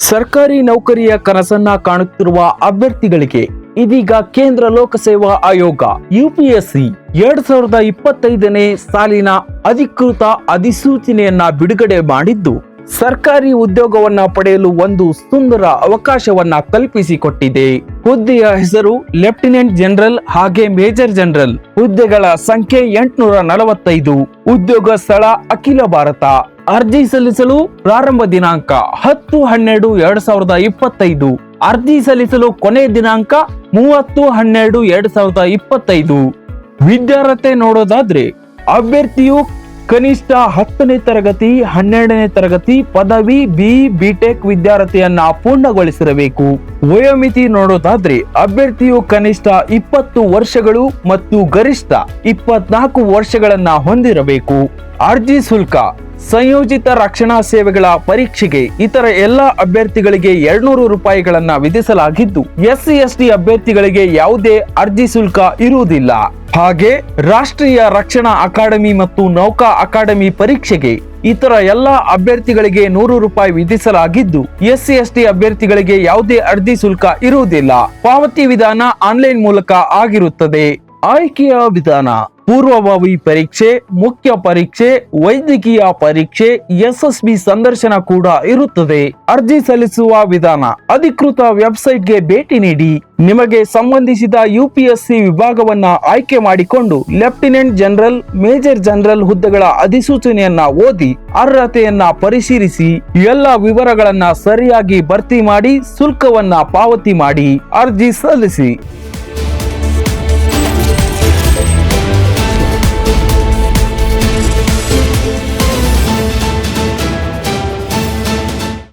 ಸರ್ಕಾರಿ ನೌಕರಿಯ ಕನಸನ್ನ ಕಾಣುತ್ತಿರುವ ಅಭ್ಯರ್ಥಿಗಳಿಗೆ ಇದೀಗ ಕೇಂದ್ರ ಲೋಕಸೇವಾ ಆಯೋಗ ಯುಪಿಎಸ್ಸಿ 2025ನೇ ಸಾಲಿನ ಅಧಿಕೃತ ಅಧಿಸೂಚನೆಯನ್ನ ಬಿಡುಗಡೆ ಮಾಡಿದ್ದು ಸರ್ಕಾರಿ ಉದ್ಯೋಗವನ್ನ ಪಡೆಯಲು ಒಂದು ಸುಂದರ ಅವಕಾಶವನ್ನ ಕಲ್ಪಿಸಿಕೊಟ್ಟಿದೆ. ಹುದ್ದೆಯ ಹೆಸರು ಲೆಫ್ಟಿನೆಂಟ್ ಜನರಲ್ ಹಾಗೆ ಮೇಜರ್ ಜನರಲ್. ಹುದ್ದೆಗಳ ಸಂಖ್ಯೆ 845. ಉದ್ಯೋಗ ಸ್ಥಳ ಅಖಿಲ ಭಾರತ. ಅರ್ಜಿ ಸಲ್ಲಿಸಲು ಪ್ರಾರಂಭ ದಿನಾಂಕ 10/12/2025. ಅರ್ಜಿ ಸಲ್ಲಿಸಲು ಕೊನೆ ದಿನಾಂಕ 30/12/2025. ವಿದ್ಯಾರ್ಹತೆ ನೋಡೋದಾದ್ರೆ ಅಭ್ಯರ್ಥಿಯು ಕನಿಷ್ಠ 10ನೇ ತರಗತಿ 12ನೇ ತರಗತಿ ಪದವಿ ಬಿಟೆಕ್ ವಿದ್ಯಾರ್ಹತೆಯನ್ನ ಪೂರ್ಣಗೊಳಿಸಿರಬೇಕು. ವಯೋಮಿತಿ ನೋಡೋದಾದ್ರೆ ಅಭ್ಯರ್ಥಿಯು ಕನಿಷ್ಠ 20 ವರ್ಷಗಳು ಮತ್ತು ಗರಿಷ್ಠ 24 ವರ್ಷಗಳನ್ನ ಹೊಂದಿರಬೇಕು. ಅರ್ಜಿ ಶುಲ್ಕ ಸಂಯೋಜಿತ ರಕ್ಷಣಾ ಸೇವೆಗಳ ಪರೀಕ್ಷೆಗೆ ಇತರ ಎಲ್ಲ ಅಭ್ಯರ್ಥಿಗಳಿಗೆ 200 ರೂಪಾಯಿಗಳನ್ನ ವಿಧಿಸಲಾಗಿದ್ದು SC/ST ಅಭ್ಯರ್ಥಿಗಳಿಗೆ ಯಾವುದೇ ಅರ್ಜಿ ಶುಲ್ಕ ಇರುವುದಿಲ್ಲ. ಹಾಗೆ ರಾಷ್ಟ್ರೀಯ ರಕ್ಷಣಾ ಅಕಾಡೆಮಿ ಮತ್ತು ನೌಕಾ ಅಕಾಡೆಮಿ ಪರೀಕ್ಷೆಗೆ ಇತರ ಎಲ್ಲ ಅಭ್ಯರ್ಥಿಗಳಿಗೆ 100 ರೂಪಾಯಿ ವಿಧಿಸಲಾಗಿದ್ದು SC/ST ಅಭ್ಯರ್ಥಿಗಳಿಗೆ ಯಾವುದೇ ಅರ್ಜಿ ಶುಲ್ಕ ಇರುವುದಿಲ್ಲ. ಪಾವತಿ ವಿಧಾನ ಆನ್ಲೈನ್ ಮೂಲಕ ಆಗಿರುತ್ತದೆ. ಆಯ್ಕೆಯ ವಿಧಾನ: ಪೂರ್ವಭಾವಿ ಪರೀಕ್ಷೆ, ಮುಖ್ಯ ಪರೀಕ್ಷೆ, ವೈದ್ಯಕೀಯ ಪರೀಕ್ಷೆ, SSB ಸಂದರ್ಶನ ಕೂಡ ಇರುತ್ತದೆ. ಅರ್ಜಿ ಸಲ್ಲಿಸುವ ವಿಧಾನ: ಅಧಿಕೃತ ವೆಬ್ಸೈಟ್ಗೆ ಭೇಟಿ ನೀಡಿ ನಿಮಗೆ ಸಂಬಂಧಿಸಿದ UPSC ವಿಭಾಗವನ್ನ ಆಯ್ಕೆ ಮಾಡಿಕೊಂಡು ಲೆಫ್ಟಿನೆಂಟ್ ಜನರಲ್, ಮೇಜರ್ ಜನರಲ್ ಹುದ್ದೆಗಳ ಅಧಿಸೂಚನೆಯನ್ನ ಓದಿ ಅರ್ಹತೆಯನ್ನ ಪರಿಶೀಲಿಸಿ ಎಲ್ಲ ವಿವರಗಳನ್ನ ಸರಿಯಾಗಿ ಭರ್ತಿ ಮಾಡಿ ಶುಲ್ಕವನ್ನ ಪಾವತಿ ಮಾಡಿ ಅರ್ಜಿ ಸಲ್ಲಿಸಿ.